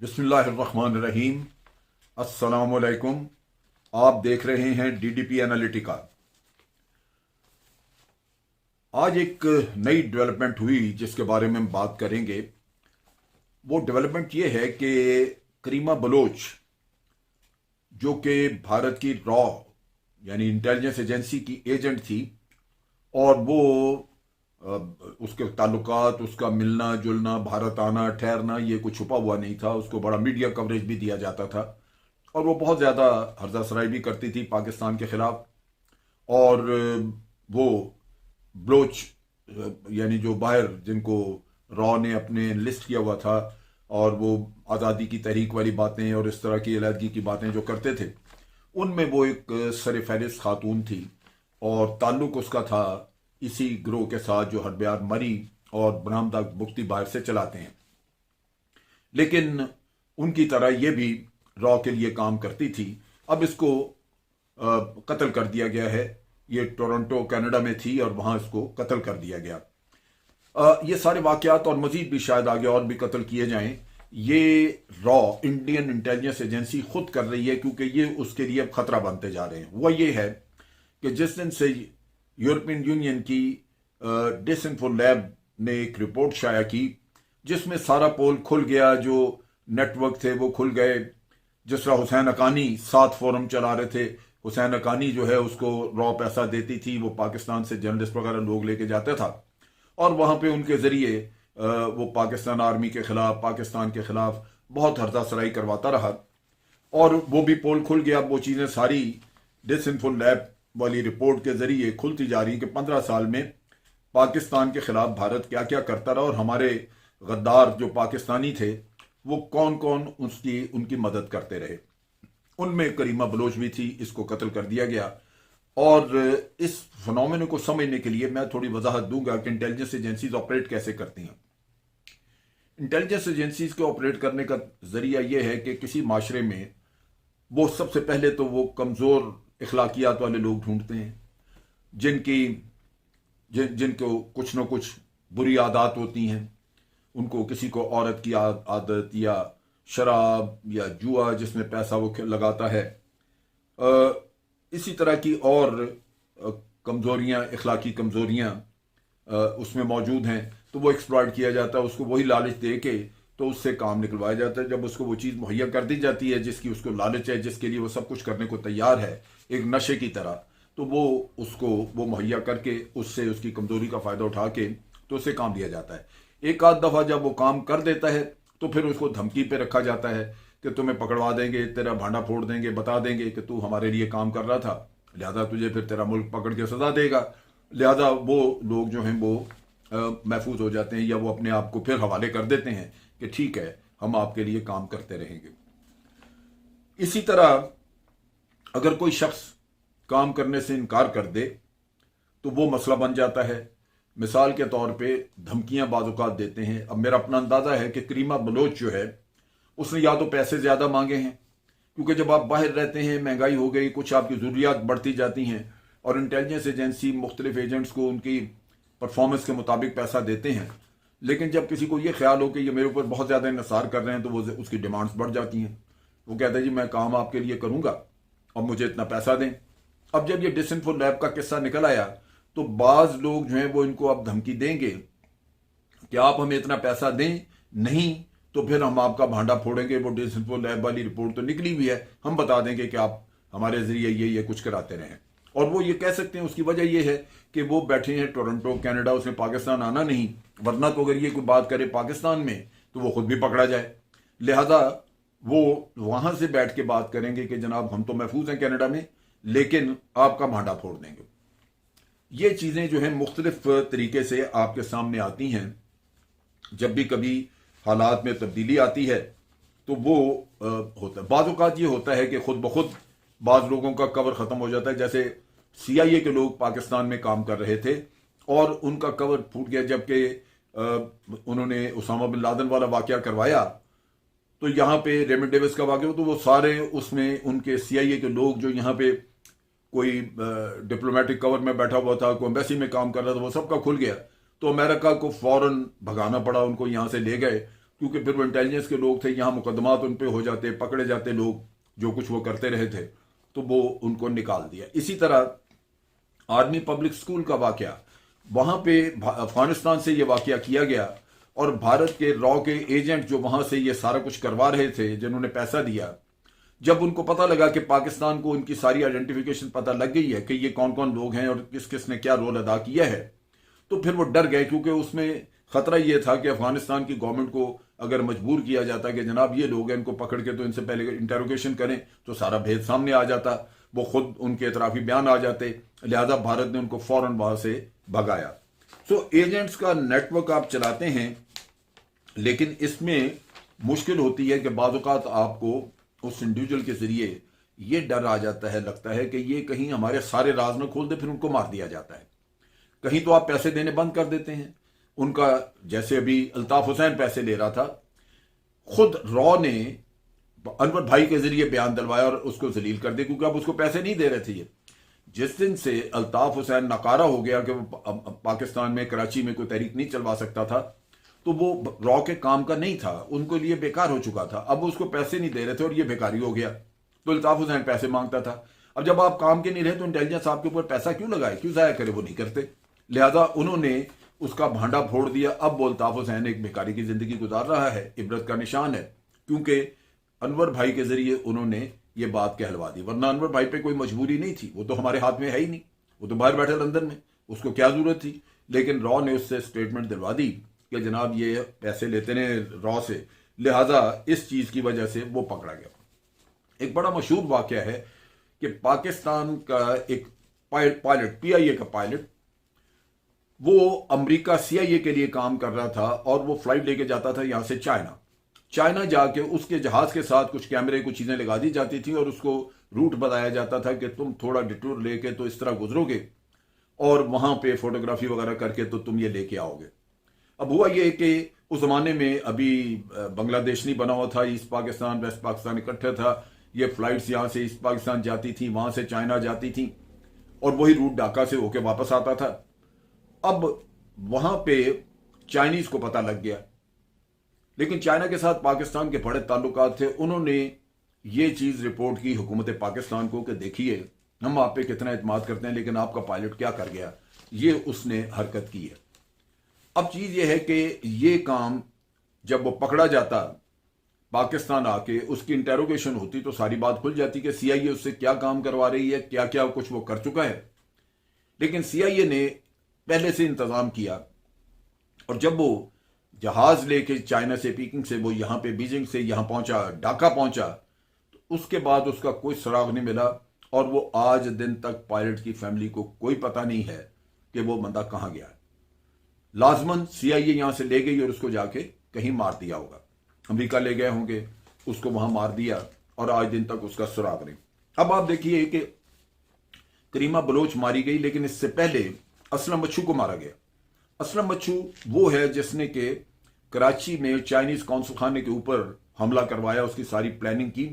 बिस्मिल्लाहिर्रहमानिर्रहीम। अस्सलामुअलैकुम। आप देख रहे हैं डीडीपी एनालिटिका। आज एक नई डेवलपमेंट हुई जिसके बारे में हम बात करेंगे। वो डेवलपमेंट ये है कि करीमा बलोच, जो कि भारत की रॉ यानी इंटेलिजेंस एजेंसी की एजेंट थी, और वो उसके ताल्लुकात, उसका मिलना जुलना, भारत आना ठहरना, ये कुछ छुपा हुआ नहीं था। उसको बड़ा मीडिया कवरेज भी दिया जाता था और वो बहुत ज़्यादा हर्जासराई भी करती थी पाकिस्तान के खिलाफ। और वो बलोच यानी जो बाहर जिनको रॉ ने अपने लिस्ट किया हुआ था, और वो आज़ादी की तहरीक वाली बातें और इस तरह की अलहदगी की बातें जो करते थे, उनमें वो एक सरफहरिस्त खातून थी। और ताल्लुक उसका था इसी ग्रोह के साथ जो हरब्यार मरी और बरामदा मुफ्ती बाहर से चलाते हैं। लेकिन उनकी तरह ये भी रॉ के लिए काम करती थी। अब इसको कत्ल कर दिया गया है। ये टोरंटो कनाडा में थी और वहां इसको कत्ल कर दिया गया। ये सारे वाकयात और मजीद भी शायद आगे और भी कत्ल किए जाएं, ये रॉ इंडियन इंटेलिजेंस एजेंसी खुद कर रही है, क्योंकि ये उसके लिए खतरा बनते जा रहे हैं। वह ये है कि जिस दिन से यूरोपियन यूनियन की डिसइंफो लैब ने एक रिपोर्ट शाया की जिसमें सारा पोल खुल गया, जो नेटवर्क थे वो खुल गए। जिस तरह हुसैन हक्कानी 7 फोरम चला रहे थे, हुसैन हक्कानी जो है उसको रॉ पैसा देती थी, वो पाकिस्तान से जर्नलिस्ट वगैरह लोग लेके जाता था और वहां पे उनके जरिए वो पाकिस्तान आर्मी के खिलाफ, पाकिस्तान के खिलाफ बहुत हर्जासराई करवाता रहा। और वो भी पोल खुल गया। वो चीज़ें सारी डिसइंफो लैब वाली रिपोर्ट के जरिए खुलती जा रही कि 15 साल में पाकिस्तान के खिलाफ भारत क्या क्या करता रहा और हमारे गद्दार जो पाकिस्तानी थे वो कौन कौन उनकी मदद करते रहे। उनमें करीमा बलोच भी थी। इसको कत्ल कर दिया गया। और इस फिनोमेना को समझने के लिए मैं थोड़ी वजाहत दूंगा कि इंटेलिजेंस एजेंसीज ऑपरेट कैसे करती हैं। इंटेलिजेंस एजेंसीज के ऑपरेट करने का जरिया यह है कि किसी माशरे में वो सबसे पहले तो वो कमज़ोर इखलाकियात वाले लोग ढूंढते हैं, जिनको कुछ न कुछ बुरी आदत होती हैं। उनको किसी को औरत की आदत या शराब या जुआ जिसमें पैसा वो लगाता है, इसी तरह की और कमज़ोरियाँ, इखलाकी कमज़ोरियाँ उसमें मौजूद हैं, तो वो एक्सप्लॉइट किया जाता है। उसको वही लालच दे के तो उससे काम निकलवाया जाता है। जब उसको वो चीज़ मुहैया कर दी जाती है जिसकी उसको लालच है, जिसके लिए वो सब कुछ करने को तैयार है, एक नशे की तरह, तो वो मुहैया करके उससे उसकी कमज़ोरी का फ़ायदा उठा के तो उससे काम लिया जाता है। एक आध दफ़ा जब वो काम कर देता है तो फिर उसको धमकी पे रखा जाता है कि तुम्हें पकड़वा देंगे, तेरा भांडा फोड़ देंगे, बता देंगे कि तू हमारे लिए काम कर रहा था, लिहाजा तुझे फिर तेरा मुल्क पकड़ के सजा देगा। लिहाजा वो लोग जो हैं वो महफूज हो जाते हैं, या वो अपने आप को फिर हवाले कर देते हैं कि ठीक है, हम आपके लिए काम करते रहेंगे। इसी तरह अगर कोई शख्स काम करने से इनकार कर दे तो वो मसला बन जाता है। मिसाल के तौर पे धमकियां बाज़-औक़ात देते हैं। अब मेरा अपना अंदाज़ा है कि करीमा बलोच जो है उसने या तो पैसे ज़्यादा मांगे हैं, क्योंकि जब आप बाहर रहते हैं, महंगाई हो गई, कुछ आपकी ज़रूरियात बढ़ती जाती हैं और इंटेलिजेंस एजेंसी मुख्तलिफ एजेंट्स को उनकी परफॉर्मेंस के मुताबिक पैसा देते हैं। लेकिन जब किसी को ये ख्याल हो कि ये मेरे ऊपर बहुत ज़्यादा इंहिसार कर रहे हैं तो वो उसकी डिमांड्स बढ़ जाती हैं। वो कहता है जी मैं काम आपके लिए करूँगा और मुझे इतना पैसा दें। अब जब ये डिसइंफो लैब का किस्सा निकल आया तो बाज़ लोग जो हैं वो इनको अब धमकी देंगे कि आप हमें इतना पैसा दें, नहीं तो फिर हम आपका भांडा फोड़ेंगे। वो डिसइंफो लैब वाली रिपोर्ट तो निकली हुई है, हम बता देंगे कि आप हमारे जरिए ये कुछ कराते रहें। और वो ये कह सकते हैं, उसकी वजह ये है कि वो बैठे हैं टोरंटो कनाडा, उसने पाकिस्तान आना नहीं, वरना तो अगर ये कोई बात करे पाकिस्तान में तो वो खुद भी पकड़ा जाए। लिहाजा वो वहां से बैठ के बात करेंगे कि जनाब हम तो महफूज हैं कनाडा में, लेकिन आपका भांडा फोड़ देंगे। ये चीज़ें जो हैं मुख्तलिफ तरीके से आपके सामने आती हैं। जब भी कभी हालात में तब्दीली आती है तो वो होता है। बाज़ औक़ात ये होता है कि खुद ब खुद बाज़ लोगों का कवर ख़त्म हो जाता है। जैसे CIA के लोग पाकिस्तान में काम कर रहे थे और उनका कवर फूट गया, जबकि उन्होंने उसामा बिन लादेन वाला वाक़या करवाया। तो यहाँ पे रेमंड डेविस का वाक़या, तो वो सारे उसमें उनके CIA के लोग जो यहाँ पे कोई डिप्लोमेटिक कवर में बैठा हुआ था, कोई एम्बेसी में काम कर रहा था, वो सबका खुल गया। तो अमेरिका को फौरन भगाना पड़ा, उनको यहाँ से ले गए। क्योंकि फिर वो इंटेलिजेंस के लोग थे, यहाँ मुकदमात उन पे हो जाते, पकड़े जाते लोग जो कुछ वो करते रहे थे, तो वो उनको निकाल दिया। इसी तरह आर्मी पब्लिक स्कूल का वाकया, वहां पे अफगानिस्तान से ये वाकया किया गया और भारत के रॉ के एजेंट जो वहां से ये सारा कुछ करवा रहे थे, जिन्होंने पैसा दिया, जब उनको पता लगा कि पाकिस्तान को उनकी सारी आइडेंटिफिकेशन पता लग गई है कि ये कौन कौन लोग हैं और किस किस ने क्या रोल अदा किया है, तो फिर वो डर गए, क्योंकि उसमें खतरा ये था कि अफगानिस्तान की गवर्नमेंट को अगर मजबूर किया जाता कि जनाब ये लोग हैं, इनको पकड़ के तो इनसे पहले इंटेरोगेशन करें, तो सारा भेद सामने आ जाता, वो खुद उनके इतराफी बयान आ जाते। लिहाजा भारत ने उनको फौरन वहां से भगाया। सो एजेंट्स का नेटवर्क आप चलाते हैं, लेकिन इसमें मुश्किल होती है कि बाज़ औक़ात आपको उस इंडिविजुअल के जरिए ये डर आ जाता है, लगता है कि ये कहीं हमारे सारे राज न खोल दे, फिर उनको मार दिया जाता है। कहीं तो आप पैसे देने बंद कर देते हैं उनका, जैसे अभी अल्ताफ हुसैन पैसे ले रहा था, खुद रॉ ने अनवर भाई के जरिए बयान दिलवाया और उसको जलील कर दिया, क्योंकि अब उसको पैसे नहीं दे रहे थे। ये जिस दिन से अल्ताफ हुसैन नकारा हो गया कि वो पाकिस्तान में कराची में कोई तहरीक नहीं चलवा सकता था, तो वो रॉ के काम का नहीं था, उनको लिए बेकार हो चुका था। अब उसको पैसे नहीं दे रहे थे और ये बेकारी हो गया, तो अल्ताफ हुसैन पैसे मांगता था। अब जब आप काम के नहीं रहे तो इंटेलिजेंस आपके ऊपर पैसा क्यों लगाए, क्यों जाया करे, वो नहीं करते। लिहाजा उन्होंने उसका भांडा फोड़ दिया। अब वो अल्ताफ हुसैन एक भिखारी की जिंदगी गुजार रहा है, इबरत का निशान है, क्योंकि अनवर भाई के जरिए उन्होंने ये बात कहलवा दी। वरना अनवर भाई पे कोई मजबूरी नहीं थी, वो तो हमारे हाथ में है ही नहीं, वो तो बाहर बैठे लंदन में, उसको क्या जरूरत थी। लेकिन रॉ ने उससे स्टेटमेंट दिलवा दी कि जनाब ये पैसे लेते रहे रॉ से, लिहाजा इस चीज की वजह से वो पकड़ा गया। एक बड़ा मशहूर वाकया है कि पाकिस्तान का एक पायलट, पीआईए का पायलट, वो अमेरिका सीआईए के लिए काम कर रहा था और वो फ्लाइट लेके जाता था यहां से चाइना जाके उसके जहाज के साथ कुछ कैमरे, कुछ चीजें लगा दी जाती थी और उसको रूट बताया जाता था कि तुम थोड़ा डिटूर लेके तो इस तरह गुजरोगे और वहां पे फोटोग्राफी वगैरह करके तो तुम ये लेके आओगे। अब हुआ ये कि उस जमाने में अभी बांग्लादेश नहीं बना हुआ था, ईस्ट पाकिस्तान वेस्ट पाकिस्तान इकट्ठा था। ये फ्लाइट्स यहां से ईस्ट पाकिस्तान जाती थी, वहां से चाइना जाती थी और वही रूट ढाका से होके वापस आता था। अब वहां पे चाइनीज को पता लग गया, लेकिन चाइना के साथ पाकिस्तान के बड़े ताल्लुकात थे। उन्होंने ये चीज रिपोर्ट की हुकूमत पाकिस्तान को कि देखिए हम आप पे कितना एतमाद करते हैं, लेकिन आपका पायलट क्या कर गया, ये उसने हरकत की है। अब चीज ये है कि ये काम जब वो पकड़ा जाता, पाकिस्तान आके उसकी इंटेरोगेशन होती, तो सारी बात खुल जाती कि सीआईए उससे क्या काम करवा रही है, क्या क्या कुछ वो कर चुका है। लेकिन सीआईए ने पहले से इंतजाम किया और जब वो जहाज लेके चाइना से, पीकिंग से, वो यहां पे बीजिंग से यहां पहुंचा, ढाका पहुंचा, तो उसके बाद उसका कोई सुराग नहीं मिला और वो आज दिन तक पायलट की फैमिली को कोई पता नहीं है कि वो बंदा कहां गया है। लाजमन सीआईए यहां से ले गई और उसको जाके कहीं मार दिया होगा, अमेरिका ले गए होंगे, उसको वहां मार दिया और आज दिन तक उसका सुराग नहीं। अब आप देखिए कि करीमा बलोच मारी गई, लेकिन इससे पहले असलम बच्चू को मारा गया। असलम बच्चू वो है जिसने के कराची में चाइनीज कौंसल खाने के ऊपर हमला करवाया, उसकी सारी प्लानिंग की,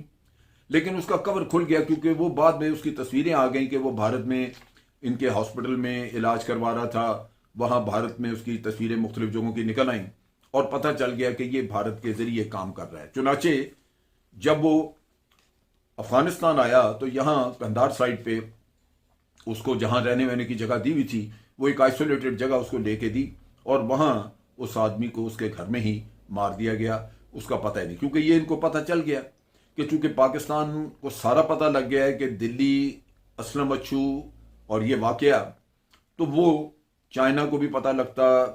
लेकिन उसका कवर खुल गया क्योंकि वो बाद में उसकी तस्वीरें आ गई कि वो भारत में इनके हॉस्पिटल में इलाज करवा रहा था। वहां भारत में उसकी तस्वीरें मुख्तलिफ जगहों की निकल आई और पता चल गया कि ये भारत के जरिए काम कर रहा है। चुनाचे जब वो अफगानिस्तान आया तो यहां कंधार साइड पे उसको जहां रहने वहने की जगह दी हुई थी, वो एक आइसोलेटेड जगह उसको लेके दी और वहां उस आदमी को उसके घर में ही मार दिया गया। उसका पता ही नहीं, क्योंकि ये इनको पता चल गया कि चूंकि पाकिस्तान को सारा पता लग गया है कि दिल्ली, असलम बच्चू और ये वाकया, तो वो चाइना को भी पता लगता,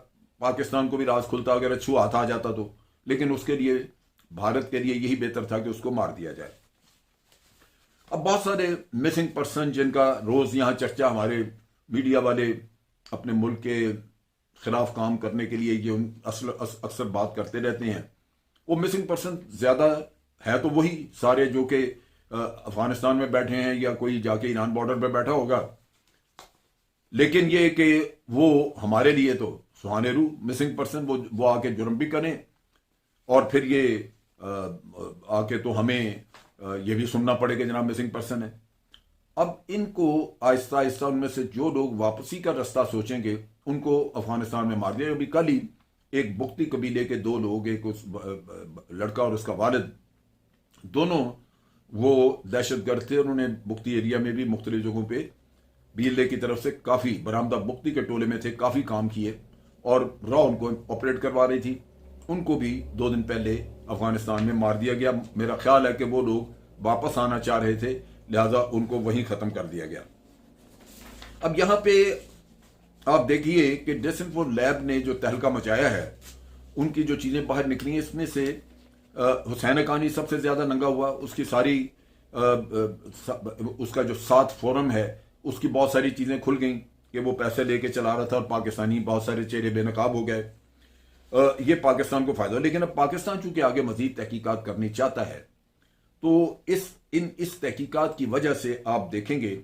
पाकिस्तान को भी राज खुलता अगर अच्छू हाथ आ जाता तो। लेकिन उसके लिए भारत के लिए यही बेहतर था कि उसको मार दिया जाए। अब बहुत सारे मिसिंग पर्सन जिनका रोज यहां चर्चा हमारे मीडिया वाले अपने मुल्क के खिलाफ काम करने के लिए ये अक्सर बात करते रहते हैं, वो मिसिंग पर्सन ज्यादा है तो वही सारे जो कि अफगानिस्तान में बैठे हैं या कोई जाके ईरान बॉर्डर पे बैठा होगा। लेकिन ये कि वो हमारे लिए तो सुहानेरू मिसिंग पर्सन, वो आके जुर्म भी करें और फिर ये आके तो हमें ये भी सुनना पड़े कि जनाब मिसिंग पर्सन है। अब इनको आहिस्ता आहिस्ता उनमें से जो लोग वापसी का रास्ता सोचेंगे उनको अफगानिस्तान में मार दिया। अभी कल ही एक बुख्ती कबीले के दो लोग, एक उस लड़का और उसका वालिद, दोनों वो दहशतगर्द थे। उन्होंने बुख्ती एरिया में भी मुख्तलिफ जगहों पे बीएलए की तरफ से काफ़ी, बरामदा बुख्ती के टोले में थे, काफ़ी काम किए और रॉ उनको ऑपरेट करवा रही थी। उनको भी 2 दिन पहले अफगानिस्तान में मार दिया गया। मेरा ख्याल है कि वो लोग वापस आना चाह रहे थे, लिहाजा उनको वहीं ख़त्म कर दिया गया। अब यहाँ पे आप देखिए कि डेसिन्फो लैब ने जो तहलका मचाया है, उनकी जो चीज़ें बाहर निकली हैं, इसमें से हुसैन हक्कानी सबसे ज़्यादा नंगा हुआ। उसकी सारी उसका जो 7 फोरम है, उसकी बहुत सारी चीज़ें खुल गई कि वो पैसे लेके चला रहा था और पाकिस्तानी बहुत सारे चेहरे बेनकाब हो गए। ये पाकिस्तान को फ़ायदा हो। लेकिन अब पाकिस्तान चूंकि आगे मजीद तहकीकात करनी चाहता है, तो इस तहकीकात की वजह से आप देखेंगे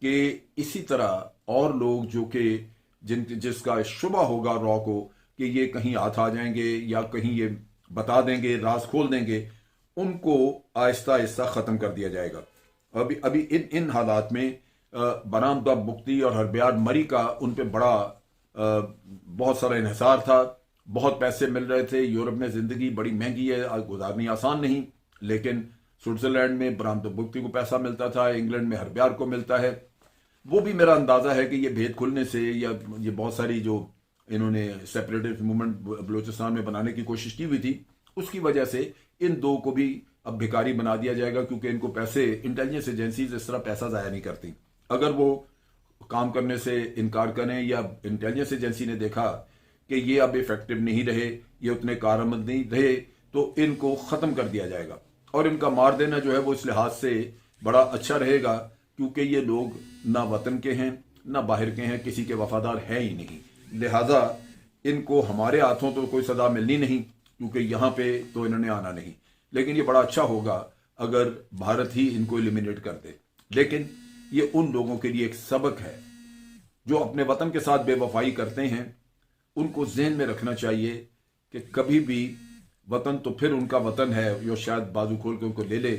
कि इसी तरह और लोग जो कि जिसका शुबा होगा रॉ को कि ये कहीं हाथ आ जाएंगे या कहीं ये बता देंगे, राज खोल देंगे, उनको आहिस्ता आहिस्ता ख़त्म कर दिया जाएगा। अभी इन हालात में बरामदा बुख्ती और हरबियार मरी का उन पे बड़ा बहुत सारा इन्हिसार था, बहुत पैसे मिल रहे थे। यूरोप में ज़िंदगी बड़ी महंगी है, गुजारनी आसान नहीं, लेकिन स्विट्ज़रलैंड में बरामदा बुख्ती को पैसा मिलता था, इंग्लैंड में हरबियार को मिलता है। वो भी मेरा अंदाज़ा है कि ये भेद खुलने से, या ये बहुत सारी जो इन्होंने सेपरेटिस्ट मूवमेंट बलूचिस्तान में बनाने की कोशिश की हुई थी, उसकी वजह से इन दो को भी अब भिखारी बना दिया जाएगा, क्योंकि इनको पैसे, इंटेलिजेंस एजेंसीज इस तरह पैसा ज़ाया नहीं करती। अगर वो काम करने से इनकार करें या इंटेलिजेंस एजेंसी ने देखा कि ये अब इफेक्टिव नहीं रहे, ये उतने कारआमद नहीं रहे, तो इनको ख़त्म कर दिया जाएगा। और इनका मार देना जो है वो इस लिहाज से बड़ा अच्छा रहेगा, क्योंकि ये लोग ना वतन के हैं ना बाहर के हैं, किसी के वफादार हैं ही नहीं। लिहाजा इनको हमारे हाथों तो कोई सजा मिलनी नहीं, क्योंकि यहाँ पे तो इन्होंने आना नहीं। लेकिन ये बड़ा अच्छा होगा अगर भारत ही इनको एलिमिनेट कर दे। लेकिन ये उन लोगों के लिए एक सबक है जो अपने वतन के साथ बेवफाई करते हैं। उनको जहन में रखना चाहिए कि कभी भी वतन तो फिर उनका वतन है, जो शायद बाजू खोल के उनको ले ले,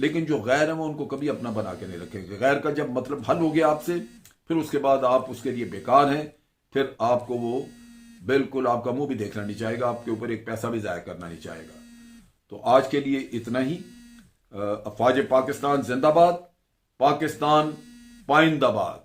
लेकिन जो गैर है वो उनको कभी अपना बना के नहीं रखेंगे। गैर का जब मतलब हल हो गया आपसे, फिर उसके बाद आप उसके लिए बेकार हैं, फिर आपको वो बिल्कुल आपका मुंह भी देखना नहीं चाहेगा, आपके ऊपर एक पैसा भी जाया करना नहीं चाहेगा। तो आज के लिए इतना ही। अफवाज पाकिस्तान जिंदाबाद, पाकिस्तान पाइंदाबाद।